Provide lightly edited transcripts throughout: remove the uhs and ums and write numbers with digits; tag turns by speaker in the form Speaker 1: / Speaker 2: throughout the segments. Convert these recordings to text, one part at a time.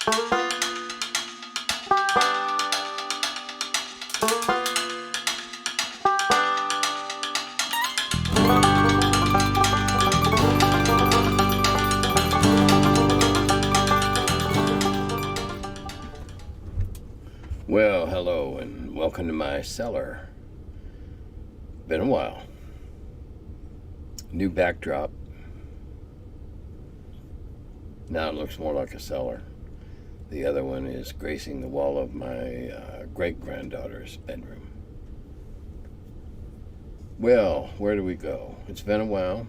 Speaker 1: Well, hello and welcome to my cellar. Been a while. New backdrop. Now it looks more like a cellar. The other one is gracing the wall of my great-granddaughter's bedroom. Well, where do we go? It's been a while.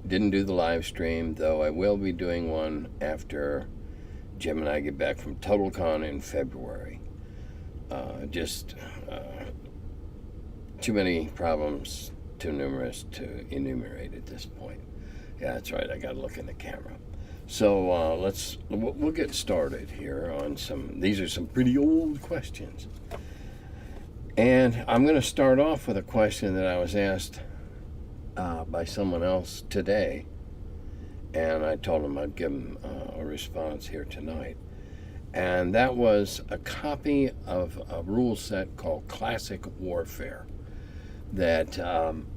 Speaker 1: Didn't do the live stream, though I will be doing one after Jim and I get back from TotalCon in February. Too many problems, too numerous to enumerate at this point. Yeah, that's right, I gotta look in the camera. So we'll get started here on these are some pretty old questions. And I'm gonna start off with a question that I was asked by someone else today. And I told him I'd give him a response here tonight. And that was a copy of a rule set called Classic Warfare that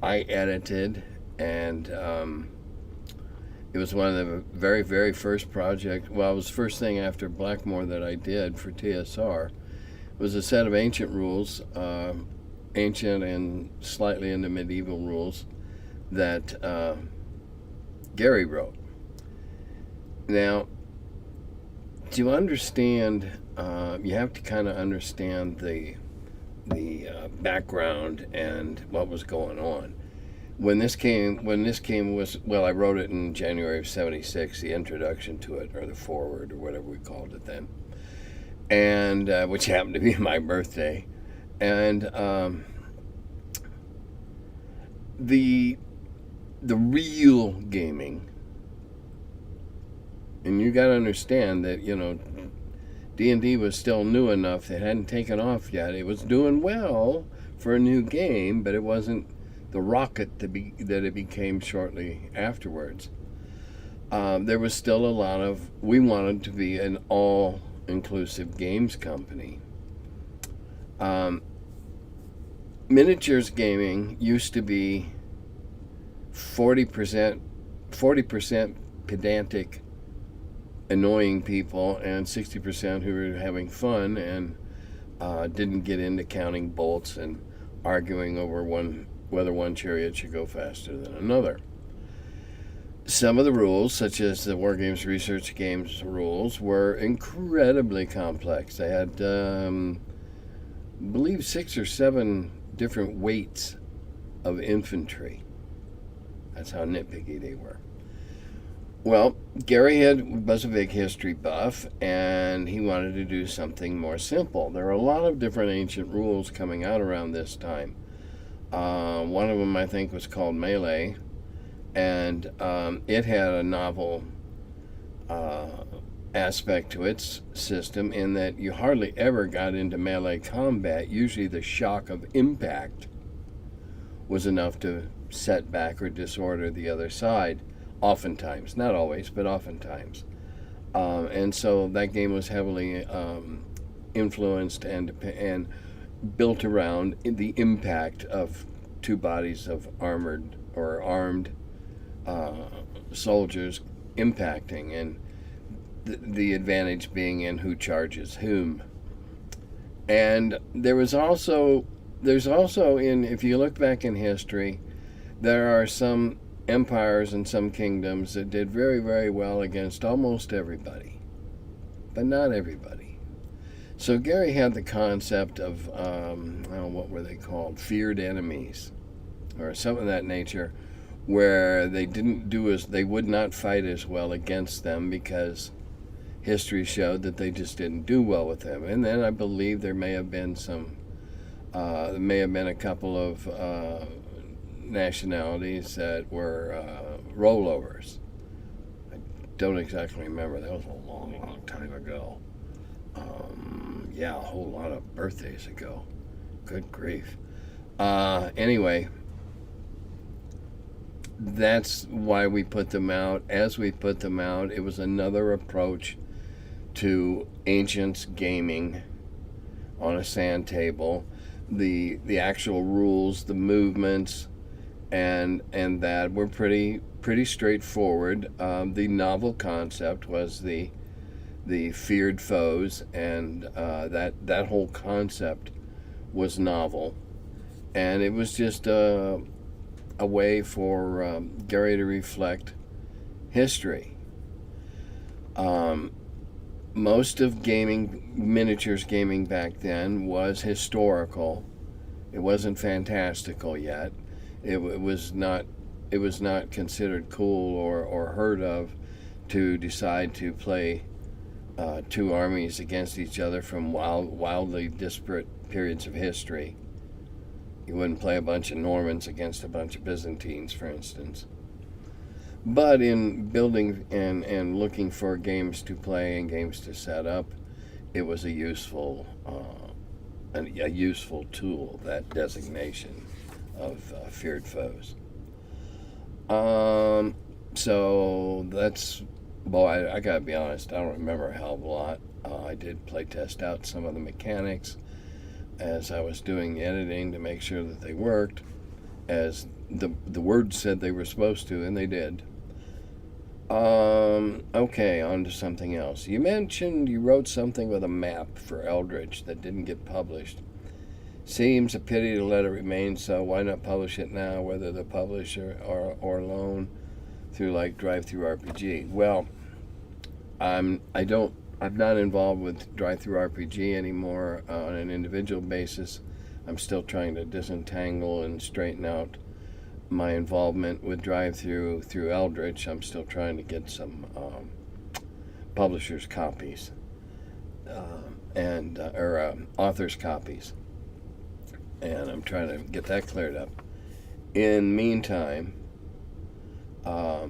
Speaker 1: I edited, and it was one of the very, very first projects. Well, it was the first thing after Blackmore that I did for TSR. It was a set of ancient rules, ancient and slightly into medieval rules that Gary wrote. Now, to understand, you have to kind of understand the background and what was going on. When this came I wrote it in January of '76, the introduction to it, or the foreword, or whatever we called it then, and which happened to be my birthday, and the real gaming. And you got to understand that, D&D was still new enough. It hadn't taken off yet. It was doing well for a new game, but it wasn't the rocket that it became shortly afterwards. There was still a lot of, we wanted to be an all-inclusive games company. Miniatures gaming used to be 40% pedantic, annoying people, and 60% who were having fun and didn't get into counting bolts and arguing over whether one chariot should go faster than another. Some of the rules, such as the War Games Research Games rules, were incredibly complex. They had, I believe, 6 or 7 different weights of infantry. That's how nitpicky they were. Well, Gary was a big history buff, and he wanted to do something more simple. There are a lot of different ancient rules coming out around this time. One of them, I think, was called Melee, and it had a novel aspect to its system in that you hardly ever got into melee combat. Usually the shock of impact was enough to set back or disorder the other side. Oftentimes, not always, but oftentimes. And so that game was heavily influenced and built around the impact of 2 bodies of armored or armed soldiers impacting, and the advantage being in who charges whom. And there's also if you look back in history, there are some empires and some kingdoms that did very, very well against almost everybody, but not everybody. So Gary had the concept of, what were they called? Feared enemies, or something of that nature, where they would not fight as well against them because history showed that they just didn't do well with them. And then I believe there may have been a couple of nationalities that were rollovers. I don't exactly remember. That was a long, long time ago. A whole lot of birthdays ago. Good grief. Anyway, that's why we put them out. As we put them out, it was another approach to ancients gaming on a sand table, the actual rules, the movements, and that were pretty straightforward. The novel concept was the feared foes, and that whole concept was novel, and it was just a way for Gary to reflect history. Most of miniatures gaming back then was historical. It wasn't fantastical yet. It was not considered cool or heard of to decide to play two armies against each other from wildly disparate periods of history. You wouldn't play a bunch of Normans against a bunch of Byzantines, for instance. But in building and looking for games to play and games to set up, it was a useful tool, that designation of feared foes. So that's, boy, I gotta be honest, I don't remember a hell of a lot. I did play test out some of the mechanics as I was doing the editing to make sure that they worked as the words said they were supposed to, and they did. Okay, on to something else. You mentioned you wrote something with a map for Eldritch that didn't get published. Seems a pity to let it remain so. Why not publish it now, whether the publisher or loan through like DriveThruRPG? Well, I'm not involved with DriveThruRPG anymore on an individual basis. I'm still trying to disentangle and straighten out my involvement with DriveThru through Eldritch. I'm still trying to get some publishers' copies or authors' copies, and I'm trying to get that cleared up. In the meantime, the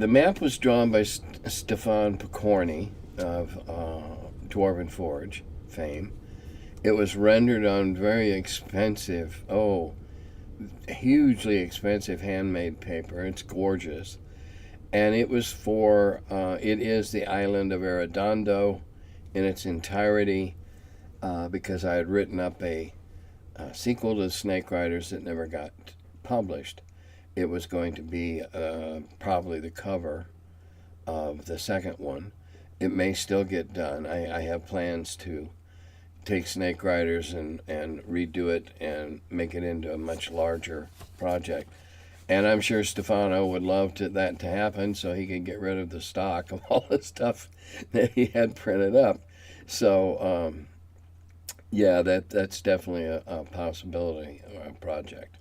Speaker 1: map was drawn by Stefan Picorni of Dwarven Forge fame. It was rendered on very expensive, hugely expensive handmade paper. It's gorgeous. And it was it is the island of Aradondo in its entirety, because I had written up a sequel to Snake Riders that never got published. It was going to be probably the cover of the second one. It may still get done. I have plans to take Snake Riders and redo it and make it into a much larger project. And I'm sure Stefano would love that to happen so he could get rid of the stock of all the stuff that he had printed up. So, that's definitely a possibility or a project.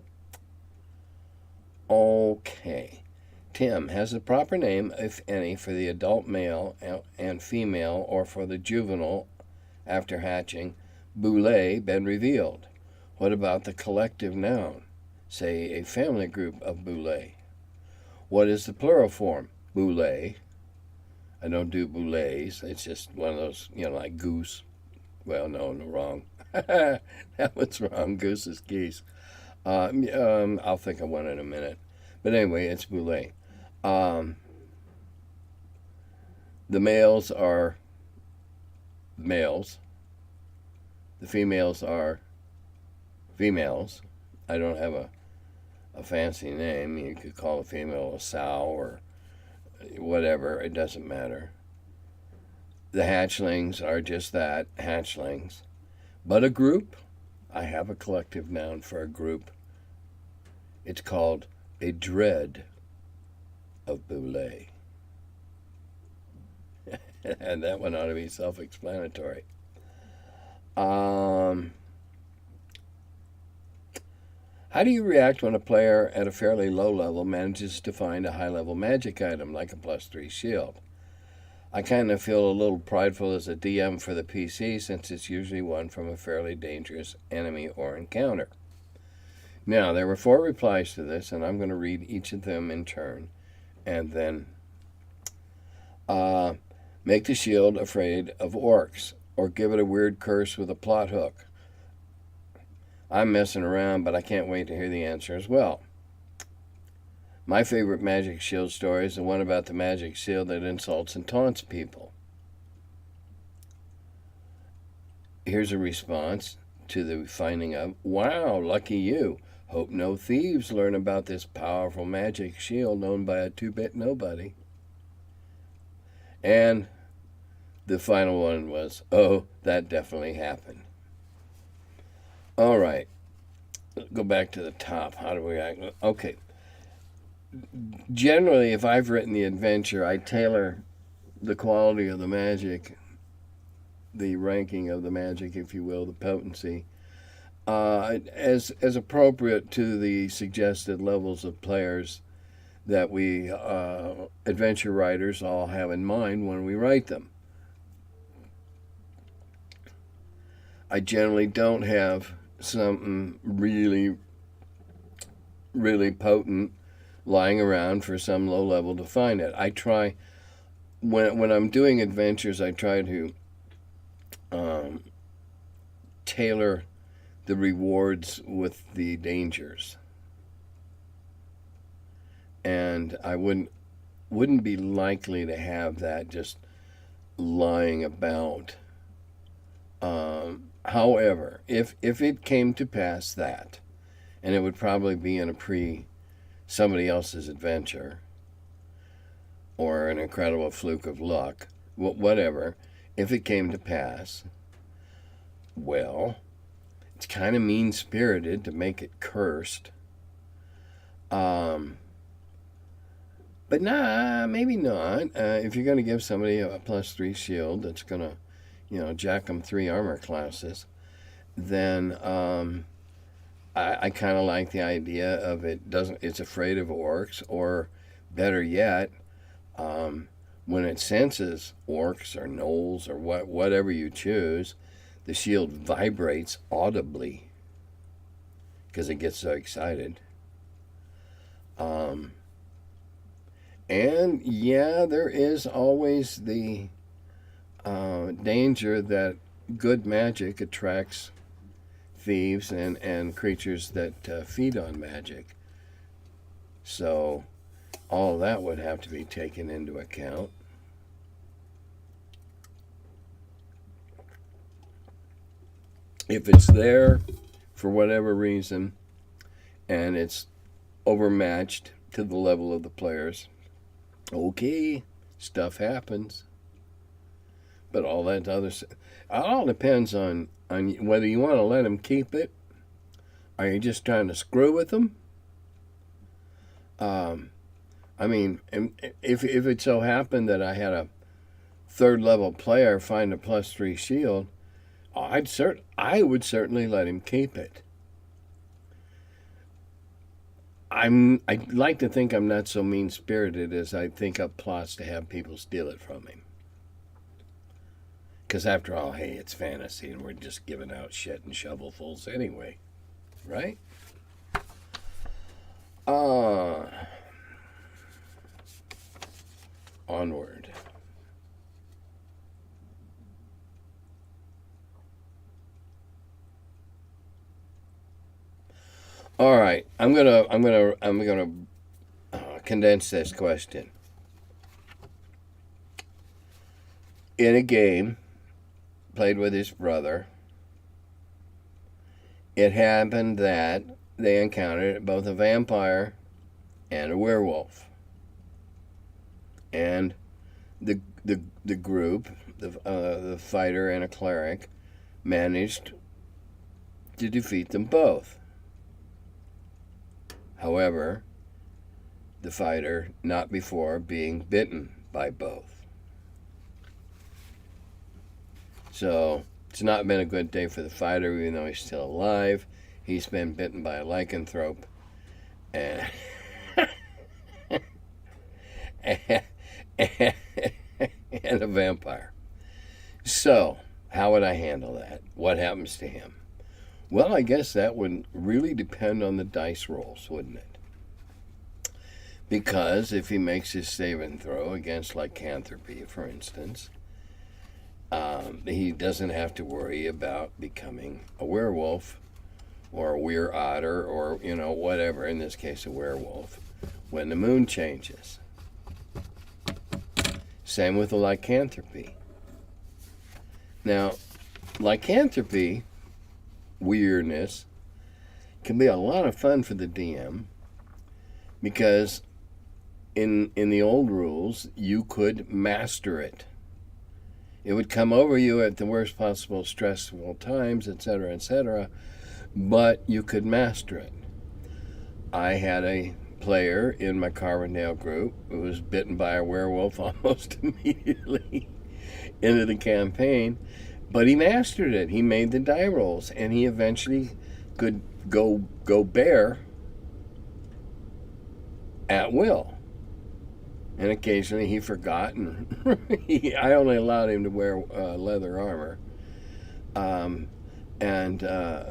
Speaker 1: Okay. Tim, has the proper name, if any, for the adult male and female or for the juvenile after hatching, Boule, been revealed? What about the collective noun, say a family group of Boule? What is the plural form? Boule. I don't do boules. It's just one of those, like goose. Well, no, wrong. That one's wrong. Goose is geese. I'll think of one in a minute. But anyway, it's Boule. The males are males. The females are females. I don't have a fancy name. You could call a female a sow or whatever. It doesn't matter. The hatchlings are just that, hatchlings. But a group, I have a collective noun for a group. It's called a dread of Boule. And that one ought to be self-explanatory. How do you react when a player at a fairly low level manages to find a high-level magic item like a +3 shield? I kind of feel a little prideful as a DM for the PC since it's usually one from a fairly dangerous enemy or encounter. Now, there were 4 replies to this, and I'm going to read each of them in turn. And then, make the shield afraid of orcs, or give it a weird curse with a plot hook. I'm messing around, but I can't wait to hear the answer as well. My favorite magic shield story is the one about the magic shield that insults and taunts people. Here's a response to the finding of, wow, lucky you. Hope no thieves learn about this powerful magic shield owned by a 2-bit nobody. And the final one was, oh, that definitely happened. All right. Go back to the top. How do we act? Okay. Generally, if I've written the adventure, I tailor the quality of the magic, the ranking of the magic, if you will, the potency, as appropriate to the suggested levels of players that we adventure writers all have in mind when we write them. I generally don't have something really, really potent lying around for some low level to find it. I try, when I'm doing adventures, I try to tailor the rewards with the dangers. And I wouldn't be likely to have that just lying about. However, if it came to pass that, and it would probably be in somebody else's adventure, or an incredible fluke of luck, whatever, if it came to pass, well, it's kind of mean-spirited to make it cursed. But nah, maybe not. If you're going to give somebody a +3 shield that's going to, jack them 3 armor classes, then I kind of like the idea of it's afraid of orcs, or better yet, when it senses orcs or gnolls or whatever you choose, the shield vibrates audibly because it gets so excited. And yeah, there is always the danger that good magic attracts thieves and creatures that feed on magic. So all of that would have to be taken into account. If it's there for whatever reason and it's overmatched to the level of the players, okay, stuff happens. But all that other stuff, it all depends on whether you want to let them keep it. Are you just trying to screw with them? I mean, if it so happened that I had a 3rd level player find a +3 shield, I would certainly let him keep it. I'd like to think I'm not so mean-spirited as I think up plots to have people steal it from him. Because after all, hey, it's fantasy and we're just giving out shit and shovelfuls anyway. Right? Onward. All right, I'm gonna condense this question. In a game played with his brother, it happened that they encountered both a vampire and a werewolf, and the group, the fighter and a cleric, managed to defeat them both. However, the fighter not before being bitten by both. So it's not been a good day for the fighter, even though he's still alive. He's been bitten by a lycanthrope and and a vampire. So how would I handle that? What happens to him? Well, I guess that would really depend on the dice rolls, wouldn't it? Because if he makes his save and throw against lycanthropy, for instance, he doesn't have to worry about becoming a werewolf or a weir otter or, whatever, in this case, a werewolf. when the moon changes. Same with the lycanthropy. Now, lycanthropy, weirdness, can be a lot of fun for the DM because in the old rules, you could master it. It would come over you at the worst possible stressful times, etc., but you could master it. I had a player in my Carbondale group who was bitten by a werewolf almost immediately into the campaign, but he mastered it. He made the die rolls, and he eventually could go bear at will. And occasionally he forgot, and I only allowed him to wear leather armor,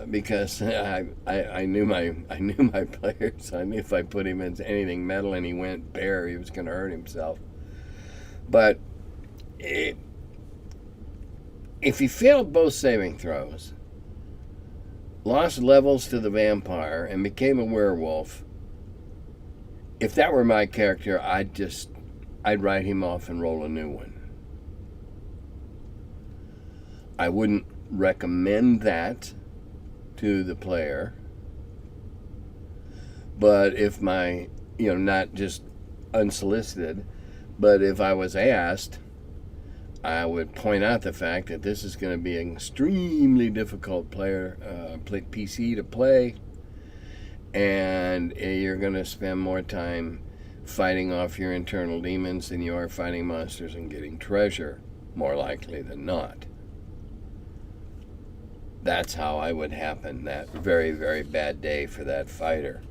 Speaker 1: because I knew my players. I knew if I put him into anything metal and he went bear, he was going to hurt himself. But if he failed both saving throws, lost levels to the vampire, and became a werewolf, if that were my character, I'd write him off and roll a new one. I wouldn't recommend that to the player, but if not just unsolicited, but if I was asked, I would point out the fact that this is going to be an extremely difficult PC to play, and you're going to spend more time fighting off your internal demons than you are fighting monsters and getting treasure, more likely than not. That's how I would happen that very, very bad day for that fighter.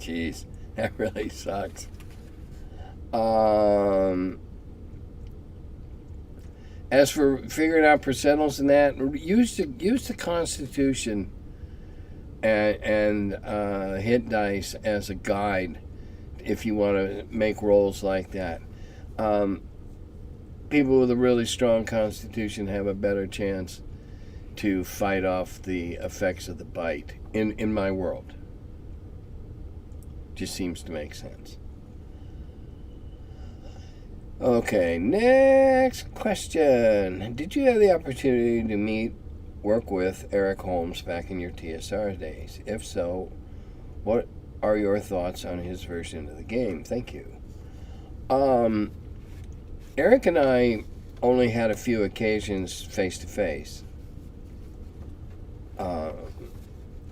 Speaker 1: Jeez, that really sucks. As for figuring out percentiles and that, use the Constitution and hit dice as a guide if you want to make rolls like that. People with a really strong Constitution have a better chance to fight off the effects of the bite in my world. Just seems to make sense. Okay, next question. Did you have the opportunity to work with Eric Holmes back in your TSR days? If so, what are your thoughts on his version of the game? Thank you. Eric and I only had a few occasions face to face.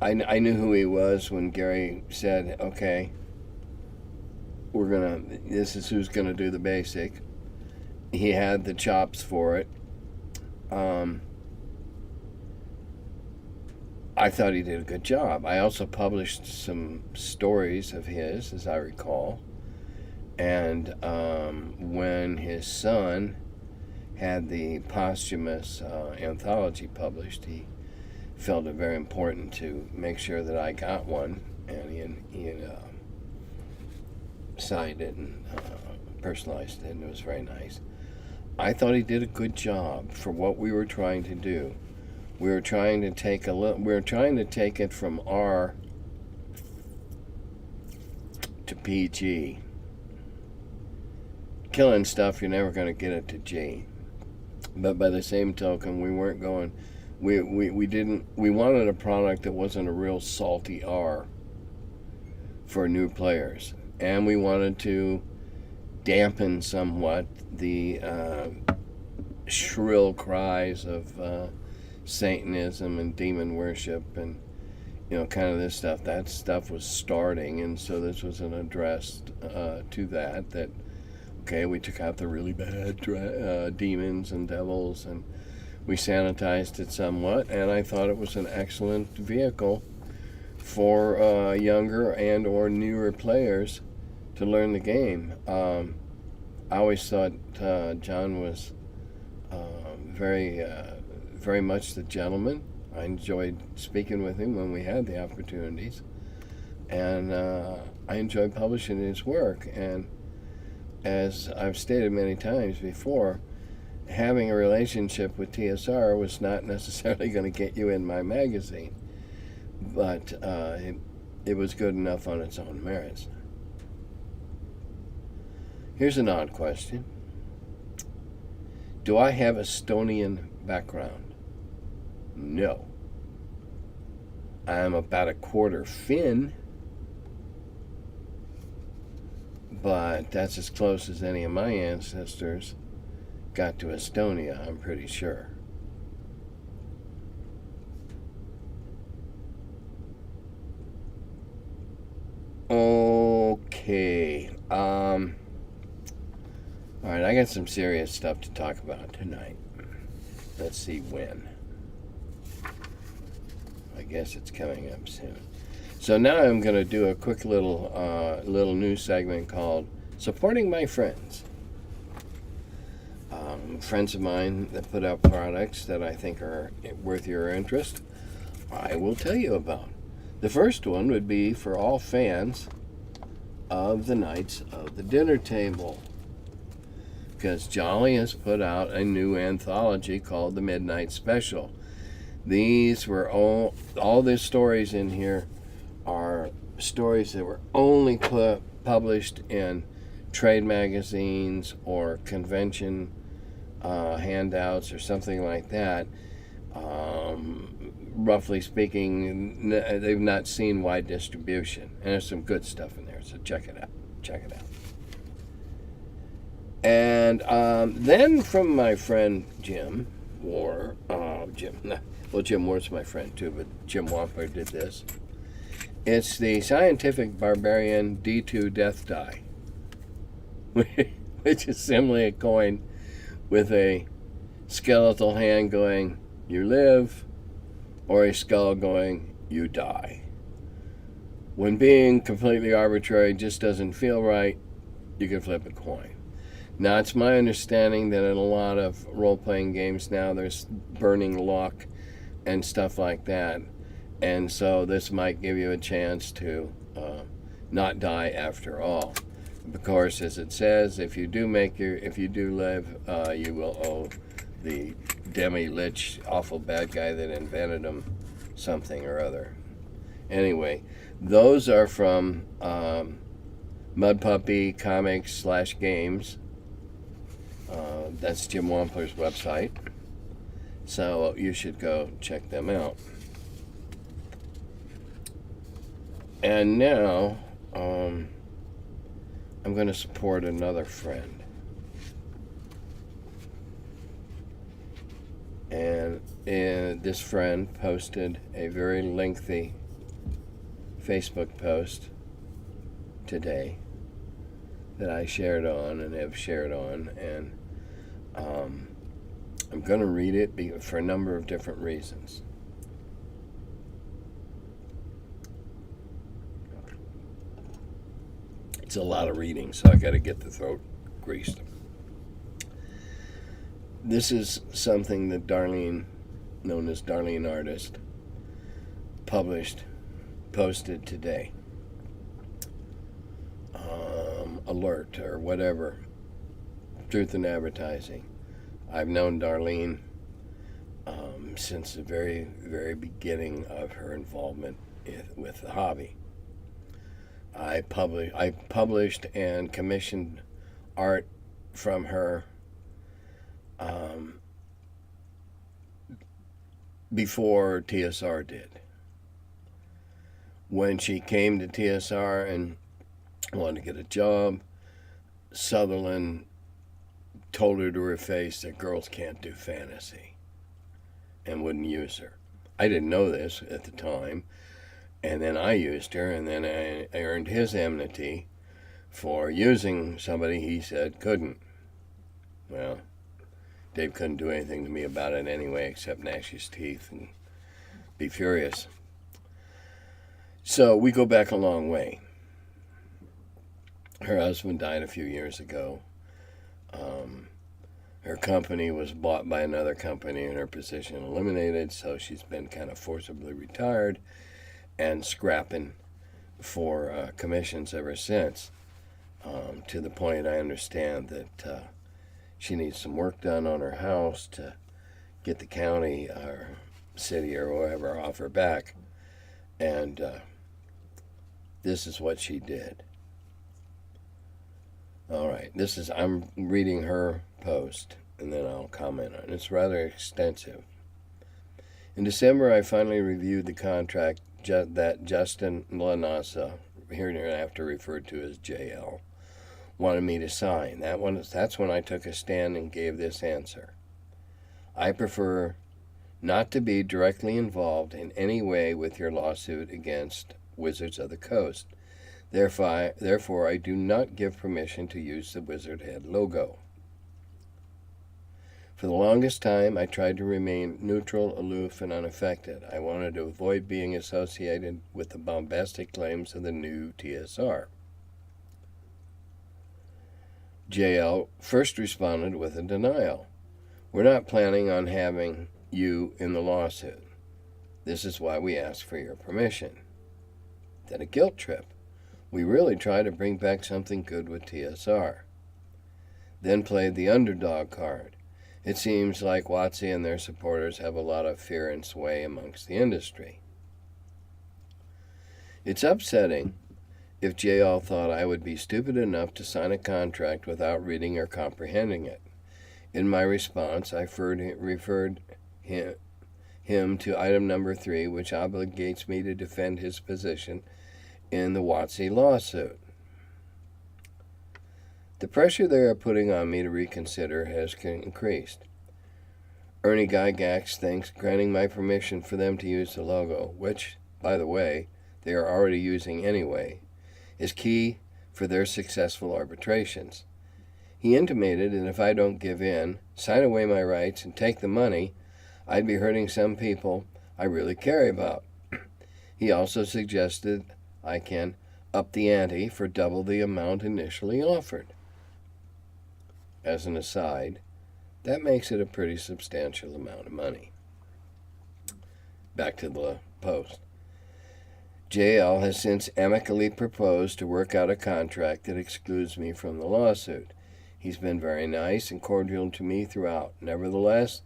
Speaker 1: I knew who he was when Gary said, okay, this is who's gonna do the basic. He had the chops for it. I thought he did a good job. I also published some stories of his, as I recall. And when his son had the posthumous anthology published, he felt it very important to make sure that I got one, and he signed it and personalized it, and it was very nice. I thought he did a good job for what we were trying to do. We were trying to take it from R to PG. Killing stuff, you're never going to get it to G. But by the same token, we weren't going. We wanted a product that wasn't a real salty R for new players, and we wanted to dampen somewhat the shrill cries of Satanism and demon worship and kind of this stuff. That stuff was starting, and so this was an address to that okay, we took out the really bad demons and devils, and we sanitized it somewhat, and I thought it was an excellent vehicle for younger and or newer players to learn the game. I always thought John was very much the gentleman. I enjoyed speaking with him when we had the opportunities, and I enjoyed publishing his work. And as I've stated many times before, having a relationship with TSR was not necessarily going to get you in my magazine, but it was good enough on its own merits. Here's an odd question. Do I have Estonian background? No. I'm about a quarter Finn, but that's as close as any of my ancestors got to Estonia, I'm pretty sure. Okay. All right, I got some serious stuff to talk about tonight. Let's see when. I guess it's coming up soon. So now I'm going to do a quick little news segment called Supporting My Friends. Friends of mine that put out products that I think are worth your interest, I will tell you about. The first one would be for all fans of the Knights of the Dinner Table, because Jolly has put out a new anthology called The Midnight Special. These were all the stories in here are stories that were only published in trade magazines or convention handouts or something like that. Roughly speaking, they've not seen wide distribution, and there's some good stuff in there, so check it out. And then from my friend Jim Moore, Jim Moore's my friend too, but Jim Wampler did this. It's the Scientific Barbarian D2 Death Die, which is simply a coin with a skeletal hand going, "You live," or a skull going, "You die." When being completely arbitrary just doesn't feel right, you can flip a coin. Now, it's my understanding that in a lot of role-playing games now, there's burning luck and stuff like that. And so this might give you a chance to not die after all. Of course, as it says, if you do live, you will owe the demi-lich, awful bad guy that invented them, something or other. Anyway, those are from Mud Puppy Comics / Games. That's Jim Wampler's website. So you should go check them out. And now, I'm going to support another friend. And this friend posted a very lengthy Facebook post today that I shared on and have shared on. And I'm going to read it for a number of different reasons. It's a lot of reading, so I got to get the throat greased. This is something that Darlene, known as Darlene Artist, posted today. Alert or whatever. Truth in Advertising. I've known Darlene since the very, very beginning of her involvement with the hobby. I published and commissioned art from her before TSR did. When she came to TSR and wanted to get a job, Sutherland told her to her face that girls can't do fantasy and wouldn't use her. I didn't know this at the time. And then I used her, and then I earned his enmity for using somebody he said couldn't. Well, Dave couldn't do anything to me about it anyway, except gnash his teeth and be furious. So we go back a long way. Her husband died a few years ago. Her company was bought by another company and her position eliminated, so she's been kind of forcibly retired and scrapping for commissions ever since, to the point I understand that she needs some work done on her house to get the county or city or whoever off her back. And this is what she did. All right, I'm reading her post, and then I'll comment on it. It's rather extensive. In December, I finally reviewed the contract that Justin Lanasa, hereinafter referred to as JL, wanted me to sign. That's when I took a stand and gave this answer. I prefer not to be directly involved in any way with your lawsuit against Wizards of the Coast. Therefore, I do not give permission to use the Wizard Head logo. For the longest time, I tried to remain neutral, aloof, and unaffected. I wanted to avoid being associated with the bombastic claims of the new TSR. JL first responded with a denial. We're not planning on having you in the lawsuit. This is why we ask for your permission. Then a guilt trip. We really try to bring back something good with TSR. Then played the underdog card. It seems like WotC and their supporters have a lot of fear and sway amongst the industry. It's upsetting if JL thought I would be stupid enough to sign a contract without reading or comprehending it. In my response, I referred him to item number 3, which obligates me to defend his position in the WotC lawsuit. The pressure they are putting on me to reconsider has increased. Ernie Gygax thinks granting my permission for them to use the logo, which, by the way, they are already using anyway, is key for their successful arbitrations. He intimated that if I don't give in, sign away my rights, and take the money, I'd be hurting some people I really care about. He also suggested I can up the ante for double the amount initially offered. As an aside, that makes it a pretty substantial amount of money. Back to the post. JL has since amicably proposed to work out a contract that excludes me from the lawsuit. He's been very nice and cordial to me throughout. Nevertheless,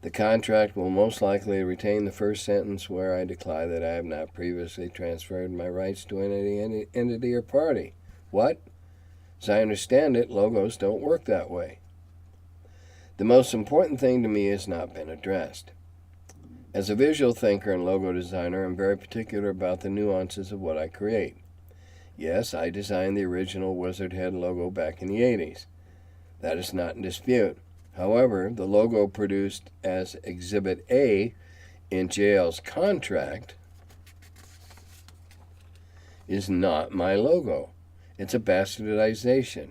Speaker 1: the contract will most likely retain the first sentence where I declare that I have not previously transferred my rights to any entity or party. What? As I understand it, logos don't work that way. The most important thing to me has not been addressed. As a visual thinker and logo designer, I'm very particular about the nuances of what I create. Yes, I designed the original Wizard Head logo back in the 80s. That is not in dispute. However, the logo produced as Exhibit A in JL's contract is not my logo. It's a bastardization,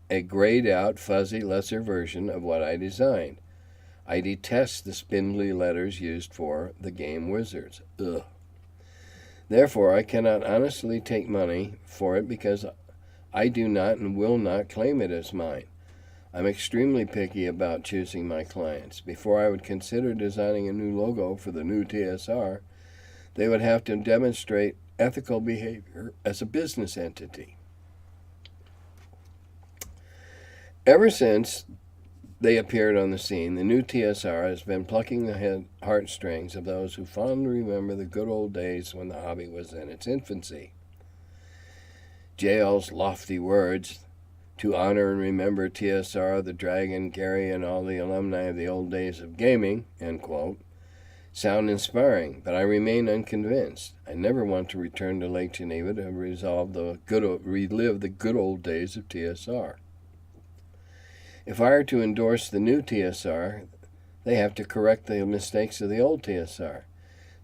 Speaker 1: a grayed-out, fuzzy, lesser version of what I designed. I detest the spindly letters used for the game Wizards. Ugh. Therefore, I cannot honestly take money for it because I do not and will not claim it as mine. I'm extremely picky about choosing my clients. Before I would consider designing a new logo for the new TSR, they would have to demonstrate ethical behavior as a business entity. Ever since they appeared on the scene, the new TSR has been plucking the heartstrings of those who fondly remember the good old days when the hobby was in its infancy. JL's lofty words, to honor and remember TSR, the Dragon, Gary, and all the alumni of the old days of gaming, end quote, sound inspiring, but I remain unconvinced. I never want to return to Lake Geneva to relive the good old days of TSR. If I are to endorse the new TSR, they have to correct the mistakes of the old TSR.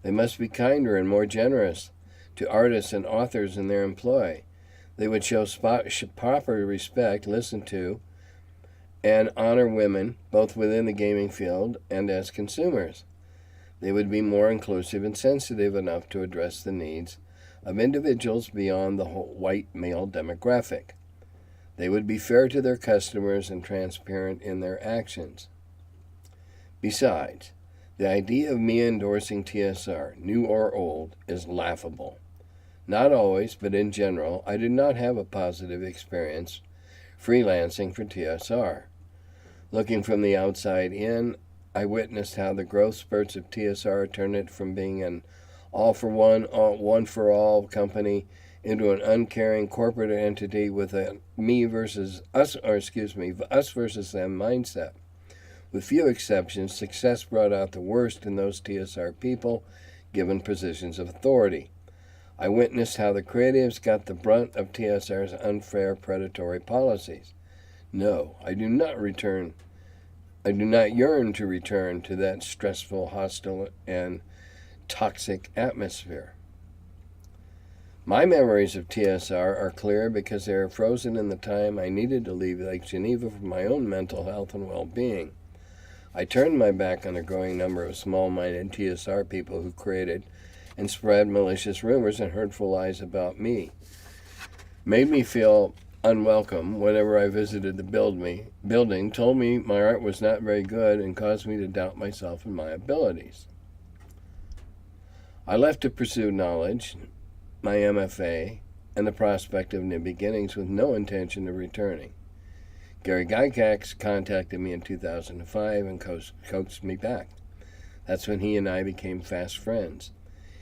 Speaker 1: They must be kinder and more generous to artists and authors in their employ. They would show proper respect, listen to, and honor women, both within the gaming field and as consumers. They would be more inclusive and sensitive enough to address the needs of individuals beyond the white male demographic. They would be fair to their customers and transparent in their actions. Besides, the idea of me endorsing TSR, new or old, is laughable. Not always, but in general, I did not have a positive experience freelancing for TSR. Looking from the outside in, I witnessed how the growth spurts of TSR turned it from being an all-for-one, one-for-all company into an uncaring corporate entity with a me versus us, us versus them mindset. With few exceptions, success brought out the worst in those TSR people given positions of authority. I witnessed how the creatives got the brunt of TSR's unfair predatory policies. No, I do not yearn to return to that stressful, hostile, and toxic atmosphere. My memories of TSR are clear because they are frozen in the time I needed to leave Lake Geneva for my own mental health and well-being. I turned my back on a growing number of small-minded TSR people who created and spread malicious rumors and hurtful lies about me. Made me feel unwelcome whenever I visited the building, told me my art was not very good, and caused me to doubt myself and my abilities. I left to pursue knowledge, my MFA, and the prospect of new beginnings with no intention of returning. Gary Gygax contacted me in 2005 and coaxed me back. That's when he and I became fast friends.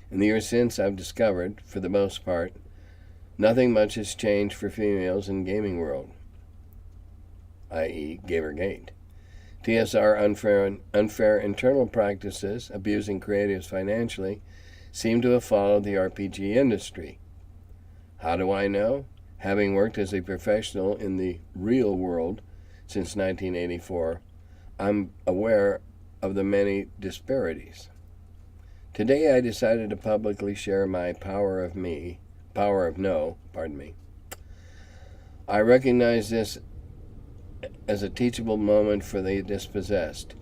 Speaker 1: In the years since, I've discovered, for the most part, nothing much has changed for females in gaming world, i.e. Gamergate. TSR unfair internal practices, abusing creatives financially, seem to have followed the RPG industry. How do I know? Having worked as a professional in the real world since 1984, I'm aware of the many disparities. Today I decided to publicly share my power of no. I recognize this as a teachable moment for the dispossessed.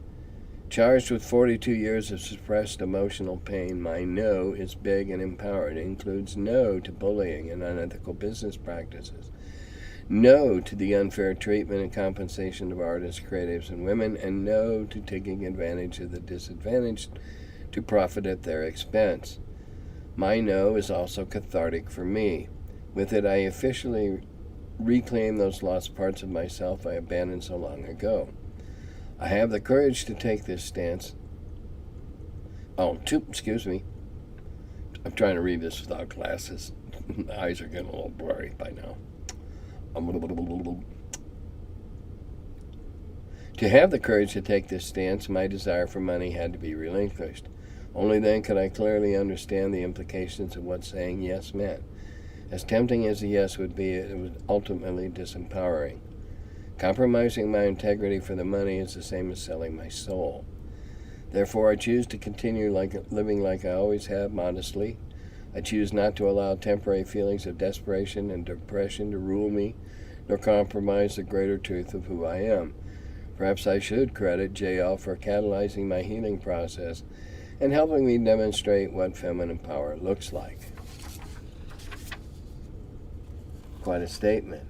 Speaker 1: Charged with 42 years of suppressed emotional pain, my no is big and empowered. It includes no to bullying and unethical business practices, no to the unfair treatment and compensation of artists, creatives, and women, and no to taking advantage of the disadvantaged to profit at their expense. My no is also cathartic for me. With it, I officially reclaim those lost parts of myself I abandoned so long ago. I have the courage to take this stance. Excuse me. I'm trying to read this without glasses. My eyes are getting a little blurry by now. To have the courage to take this stance, my desire for money had to be relinquished. Only then could I clearly understand the implications of what saying yes meant. As tempting as a yes would be, it was ultimately disempowering. Compromising my integrity for the money is the same as selling my soul. Therefore, I choose to continue living like I always have, modestly. I choose not to allow temporary feelings of desperation and depression to rule me, nor compromise the greater truth of who I am. Perhaps I should credit JL for catalyzing my healing process and helping me demonstrate what feminine power looks like. Quite a statement.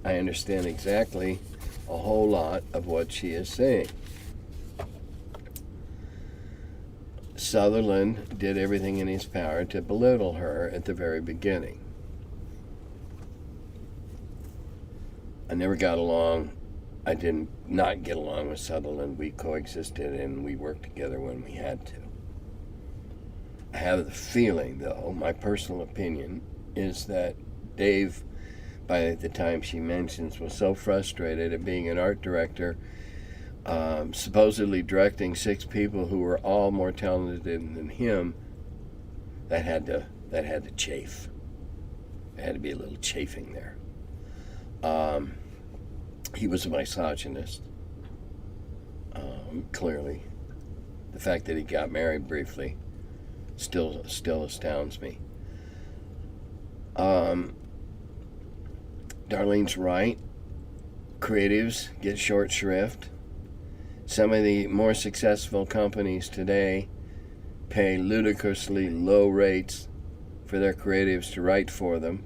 Speaker 1: I understand exactly a whole lot of what she is saying. Sutherland did everything in his power to belittle her at the very beginning. I never got along. I did not get along with Sutherland. We coexisted and we worked together when we had to. I have the feeling, though, my personal opinion, is that Dave, by the time she mentions, was so frustrated at being an art director, supposedly directing 6 people who were all more talented than him, that had to chafe. There had to be a little chafing there. He was a misogynist, clearly. The fact that he got married briefly still astounds me. Darlene's right. Creatives get short shrift. Some of the more successful companies today pay ludicrously low rates for their creatives to write for them,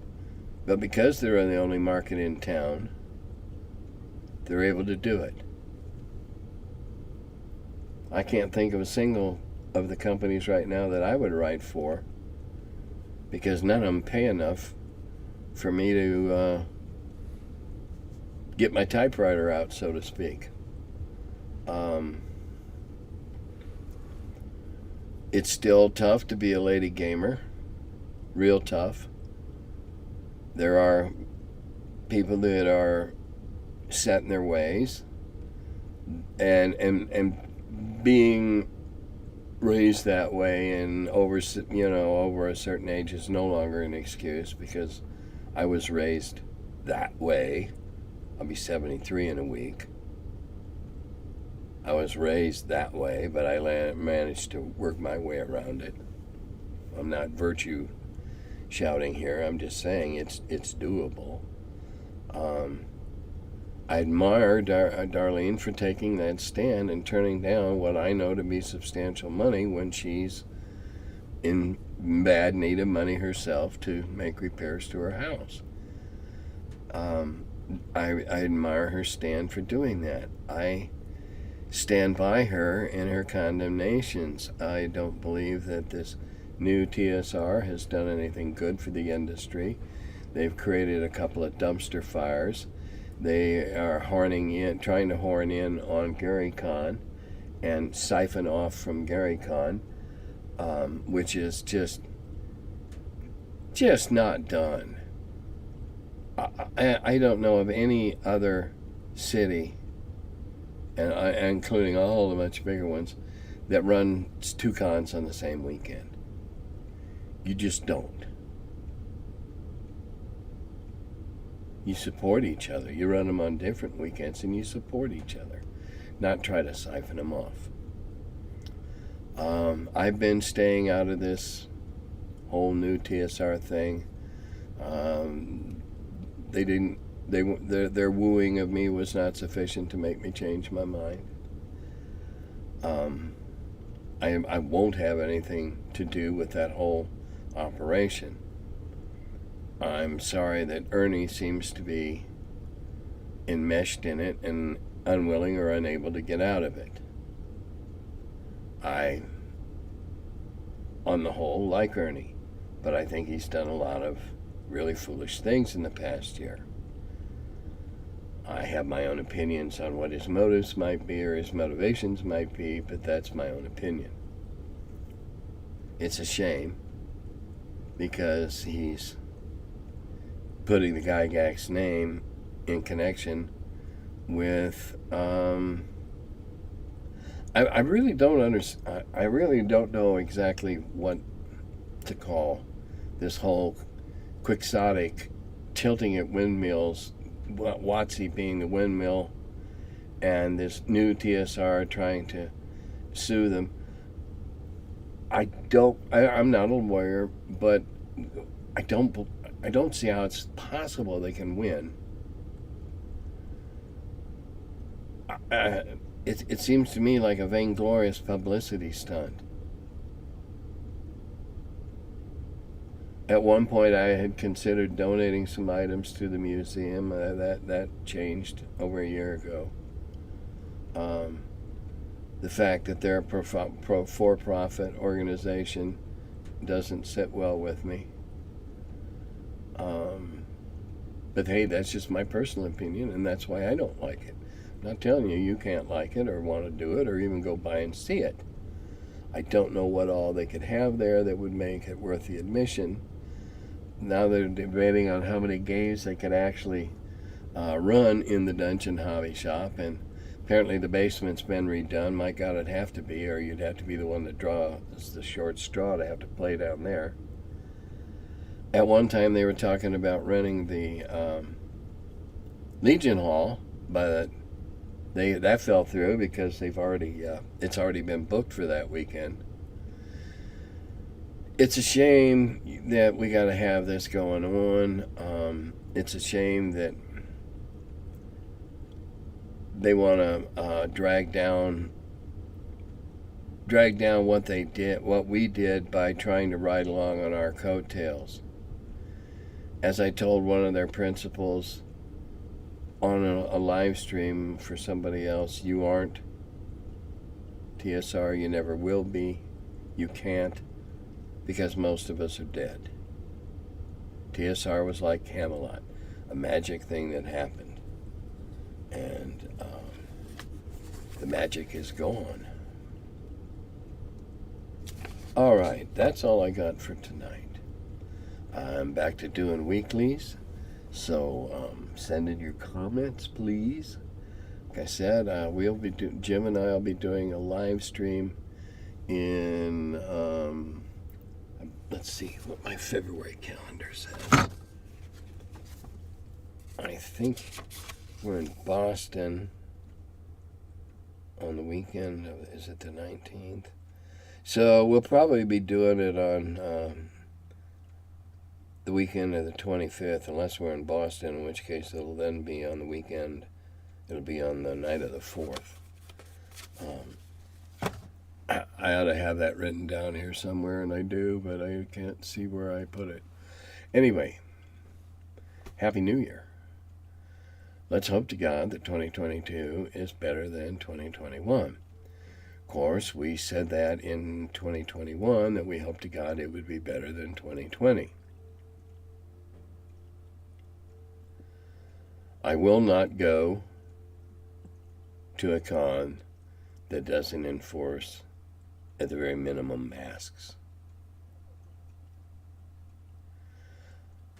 Speaker 1: but because they're the only market in town, they're able to do it. I can't think of a single of the companies right now that I would write for, because none of them pay enough for me to get my typewriter out, so to speak. It's still tough to be a lady gamer, real tough. There are people that are set in their ways, and being raised that way and over a certain age is no longer an excuse, because I was raised that way. I'll be 73 in a week. I was raised that way, but I managed to work my way around it. I'm not virtue shouting here. I'm just saying it's doable. I admire Darlene for taking that stand and turning down what I know to be substantial money when she's in bad need of money herself to make repairs to her house. I admire her stand for doing that. I stand by her in her condemnations. I don't believe that this new TSR has done anything good for the industry. They've created a couple of dumpster fires. They are trying to horn in on Gary Con and siphon off from Gary Con, which is just not done. I don't know of any other city, and including all the much bigger ones, that runs 2 cons on the same weekend. You just don't. You support each other. You run them on different weekends and you support each other, not try to siphon them off. I've been staying out of this whole new TSR thing. Their wooing of me was not sufficient to make me change my mind. I won't have anything to do with that whole operation. I'm sorry that Ernie seems to be enmeshed in it and unwilling or unable to get out of it. I, on the whole, like Ernie, but I think he's done a lot of really foolish things in the past year. I have my own opinions on what his motives might be or his motivations might be, but that's my own opinion. It's a shame because he's putting the Gygax's name in connection with I really don't understand. I really don't know exactly what to call this whole quixotic tilting at windmills, WotC being the windmill, and this new TSR trying to sue them. I'm not a lawyer, but I don't see how it's possible they can win. It seems to me like a vainglorious publicity stunt. At one point, I had considered donating some items to the museum. That changed over a year ago. The fact that they're a for-profit organization doesn't sit well with me. But hey, that's just my personal opinion, and that's why I don't like it. I'm not telling you can't like it or want to do it or even go by and see it. I don't know what all they could have there that would make it worth the admission. Now they're debating on how many games they could actually run in the Dungeon Hobby Shop, and apparently the basement's been redone. My God, it'd have to be, or you'd have to be the one that draws the short straw to have to play down there. At one time, they were talking about running the Legion Hall, but that fell through because it's already been booked for that weekend. It's a shame that we got to have this going on. It's a shame that they want to drag down what we did by trying to ride along on our coattails. As I told one of their principals on a live stream for somebody else, you aren't TSR, you never will be, you can't, because most of us are dead. TSR was like Camelot, a magic thing that happened, and the magic is gone. All right, that's all I got for tonight. I'm back to doing weeklies. So send in your comments, please. Like I said, Jim and I will be doing a live stream in, let's see what my February calendar says. I think we're in Boston on the weekend. Is it the 19th? So we'll probably be doing it on the weekend of the 25th, unless we're in Boston, in which case it'll then be on the weekend. It'll be on the night of the 4th. I ought to have that written down here somewhere, and I do, but I can't see where I put it. Anyway, Happy New Year. Let's hope to God that 2022 is better than 2021. Of course, we said that in 2021, that we hoped to God it would be better than 2020. I will not go to a con that doesn't enforce, at the very minimum, masks.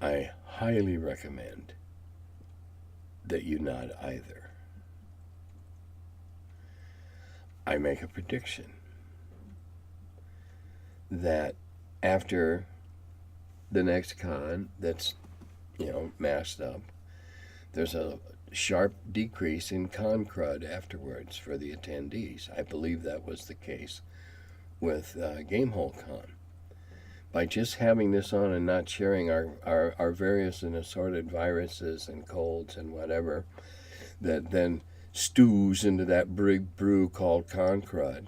Speaker 1: I highly recommend that you not either. I make a prediction that after the next con that's, masked up, there's a sharp decrease in con crud afterwards for the attendees. I believe that was the case with Gamehole Con. By just having this on and not sharing our various and assorted viruses and colds and whatever that then stews into that big brew called con crud,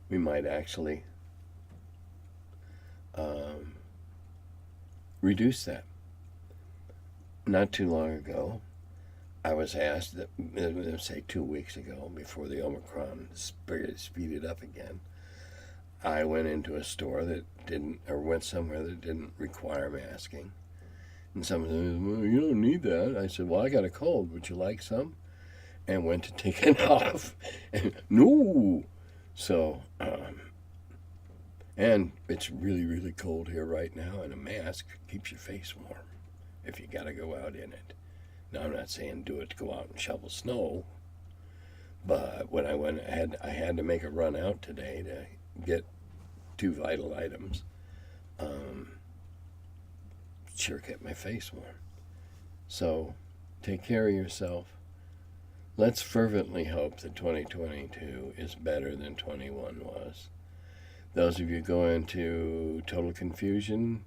Speaker 1: we might actually reduce that. Not too long ago, I was asked, say 2 weeks ago, before the Omicron speeded up again, I went into a store that went somewhere that didn't require masking. And someone said, well, you don't need that. I said, well, I got a cold. Would you like some? And went to take it off. And no. So, and it's really, really cold here right now, and a mask keeps your face warm if you got to go out in it. Now, I'm not saying do it to go out and shovel snow, but when I went, I had to make a run out today to get 2 vital items. Sure kept my face warm. So, take care of yourself. Let's fervently hope that 2022 is better than 21 was. Those of you going to total confusion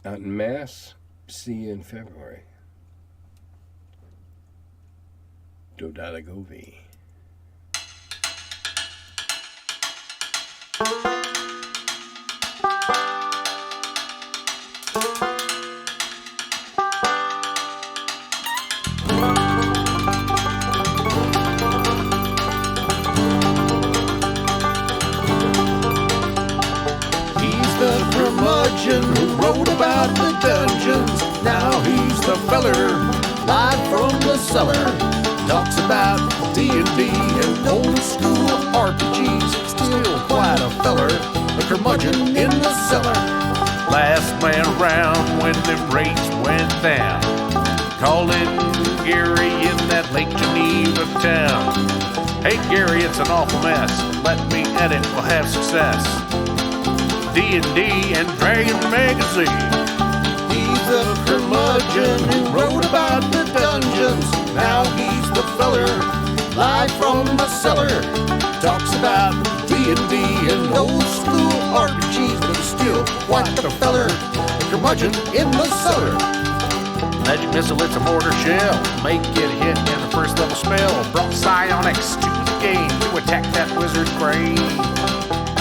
Speaker 1: out in mass, see you in February. Dodada Govi.
Speaker 2: He's the curmudgeon who wrote about the dungeons. Now he's the feller, live from the cellar. Talks about D&D and old school RPGs. Still quite a feller, the curmudgeon in the cellar.
Speaker 3: Last man around when them rates went down. Calling Gary in that Lake Geneva town. Hey Gary, it's an awful mess. Let me edit, we'll have success. D&D and Dragon Magazine.
Speaker 2: He's the curmudgeon who wrote about the dungeons. Now he's the feller, live from the cellar. Talks about D&D and old school RPGs, but he's still quite the feller, the curmudgeon in the cellar.
Speaker 3: Magic missile, it's a mortar shell. Make it hit in the first level spell. Brought psionics to the game to attack that wizard's brain.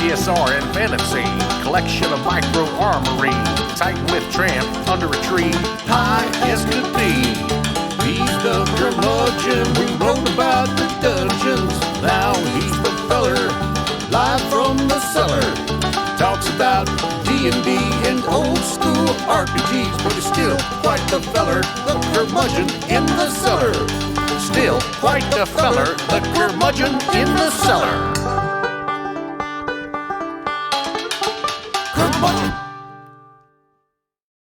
Speaker 3: TSR and fantasy, collection of micro armory. Titan with tramp under a tree,
Speaker 2: High as could be. He's the curmudgeon who wrote about the dungeons. Now he's the feller, live from the cellar. Talks about D&D and old school RPGs, but he's still quite the feller, the curmudgeon in the cellar. Still quite the feller, the curmudgeon in the cellar. Curmudgeon.